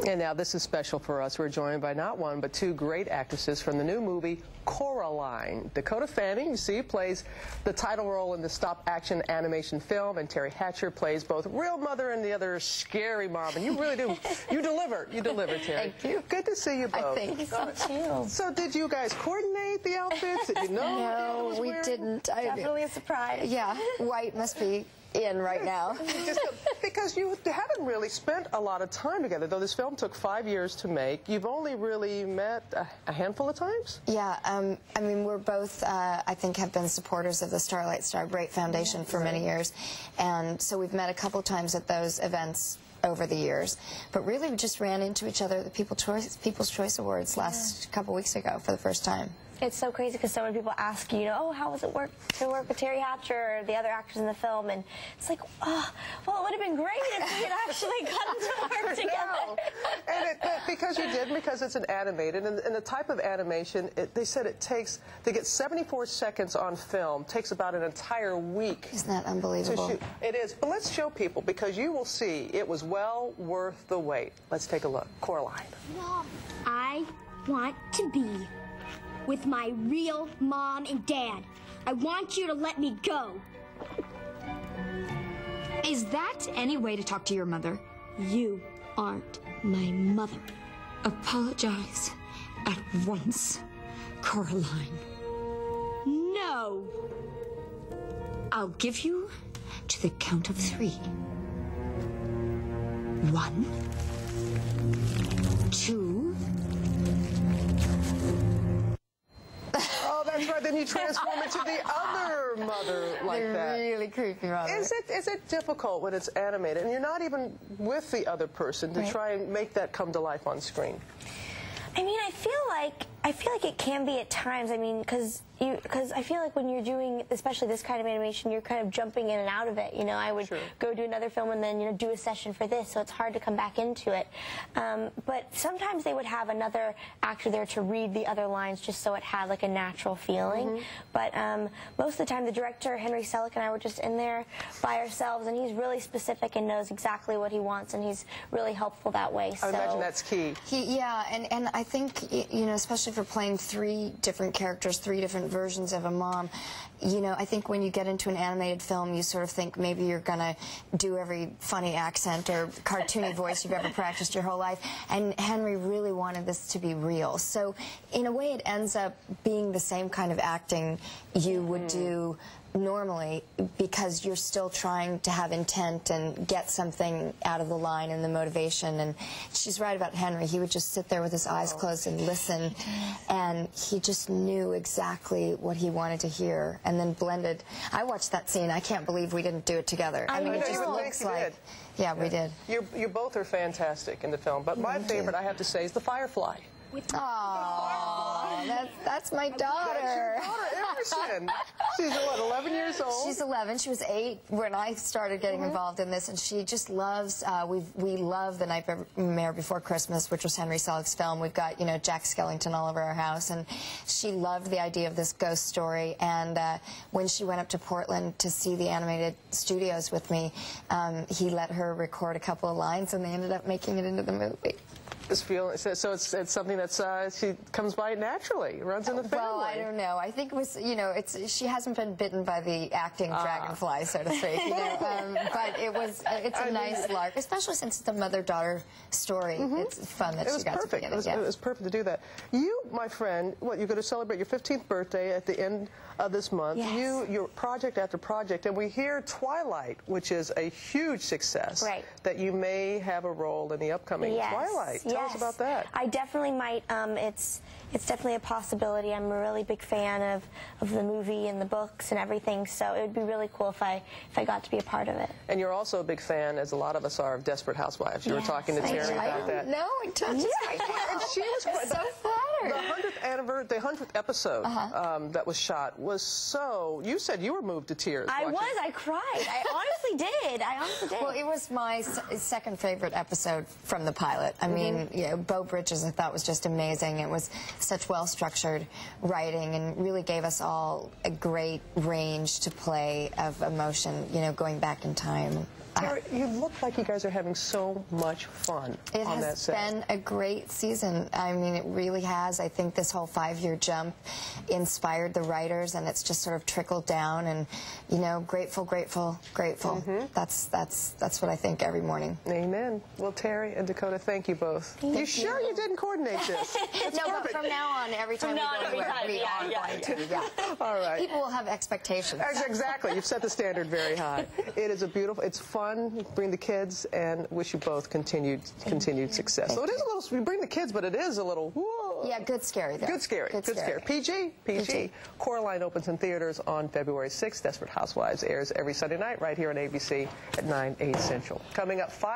And now this is special for us. We're joined by not one, but two great actresses from the new movie, Coraline. Dakota Fanning, you see, plays the title role in the stop-action animation film, and Teri Hatcher plays both real mother and the other scary mom. And you really do. You deliver. You deliver, Teri. Thank you. Good to see you both. I think so, too. So did you guys coordinate the outfits? Did you know? No, we didn't. Definitely a surprise. Yeah, White must be in right now. Because you haven't really spent a lot of time together, though this film took 5 years to make. You've only really met a handful of times? Yeah, I mean, we're both, I think, have been supporters of the Starlight Starbright Foundation for many years, and so we've met a couple times at those events over the years. But really, we just ran into each other at the People's Choice Awards last couple weeks ago for the first time. It's so crazy because so many people ask you, oh, how was it to work with Teri Hatcher or the other actors in the film? And it's like, oh, well, it would have been great if we had actually gotten to work together. And because it's an animated, and the type of animation, they said it takes, to get 74 seconds on film, takes about an entire week. Isn't that unbelievable? To shoot. It is. But let's show people, because you will see it was well worth the wait. Let's take a look. Coraline. Mom, I want to be with my real mom and dad. I want you to let me go. Is that any way to talk to your mother? You aren't my mother. Apologize at once, Coraline. No. I'll give you to the count of 3. 1, 2. Oh, that's right. Then you transform into the other mother like that. Really creepy mother. Is it difficult when it's animated and you're not even with the other person to try and make that come to life on screen? I mean, I feel like it can be at times. I mean, because I feel like when you're doing, especially this kind of animation, you're kind of jumping in and out of it. You know, I would go do another film and then, do a session for this, so it's hard to come back into it. But sometimes they would have another actor there to read the other lines just so it had like a natural feeling. But most of the time, the director, Henry Selick, and I were just in there by ourselves, and he's really specific and knows exactly what he wants, and he's really helpful that way. I imagine that's key. Yeah, and I think, especially for playing 3 different characters, 3 different versions of a mom, I think when you get into an animated film, you sort of think maybe you're going to do every funny accent or cartoony voice you've ever practiced your whole life. And Henry really wanted this to be real. So in a way, it ends up being the same kind of acting you would do normally, because you're still trying to have intent and get something out of the line and the motivation. And she's right about Henry. He would just sit there with his eyes closed and listen, and he just knew exactly what he wanted to hear, and then blended. I watched that scene. I can't believe we didn't do it together. I mean, it just looks like... Yeah, we did. You both are fantastic in the film, but my favorite, I have to say, is the Firefly. Oh, that's my daughter. That's your daughter, Emerson. She's, what, 11 years old? She's 11. She was 8 when I started getting involved in this, and she just loves, we love The Nightmare Before Christmas, which was Henry Selick's film. We've got, Jack Skellington all over our house, and she loved the idea of this ghost story. And when she went up to Portland to see the animated studios with me, he let her record a couple of lines, and they ended up making it into the movie. So it's something that she comes by naturally, runs in the family. Well, I don't know. I think it was, she hasn't been bitten by the acting dragonfly, so to speak. But it's a nice lark, especially since it's a mother-daughter story. It's fun that she got to be in it. It was perfect to do that. You, my friend, you're going to celebrate your 15th birthday at the end of this month. Yes. Your project after project, and we hear Twilight, which is a huge success. Right. That you may have a role in the upcoming Twilight. Tell us about that. I definitely might. It's definitely a possibility. I'm a really big fan of the movie and the books and everything, so it would be really cool if I got to be a part of it. And you're also a big fan, as a lot of us are, of Desperate Housewives. You were talking to Teri about that. No, it touches my heart. And she was so flattered. The 100th episode that was shot was so... You said you were moved to tears. I cried. I honestly did. Well, it was my second favorite episode from the pilot. I mean, Beau Bridges, I thought, was just amazing. It was such well-structured writing and really gave us all a great range to play of emotion, going back in time. Terry, you look like you guys are having so much fun on that set. It has been a great season. I mean, it really has. I think this whole 5-year jump inspired the writers, and it's just sort of trickled down. And you know, grateful, grateful, grateful. That's what I think every morning. Amen. Well, Terry and Dakota, thank you both. You sure you didn't coordinate this? It's no, perfect. but from now on, every time we go anywhere, we are going to. Yeah. All right. People will have expectations. Exactly. You've set the standard very high. It is a beautiful, it's fun. Bring the kids, and wish you both continued success. So it is a little, we bring the kids, but it is a little, whoa. Yeah, good scary though. Good scary. Good scary. PG. Coraline opens in theaters on February 6th. Desperate Housewives airs every Sunday night right here on ABC at 9/8 Central. Coming up 5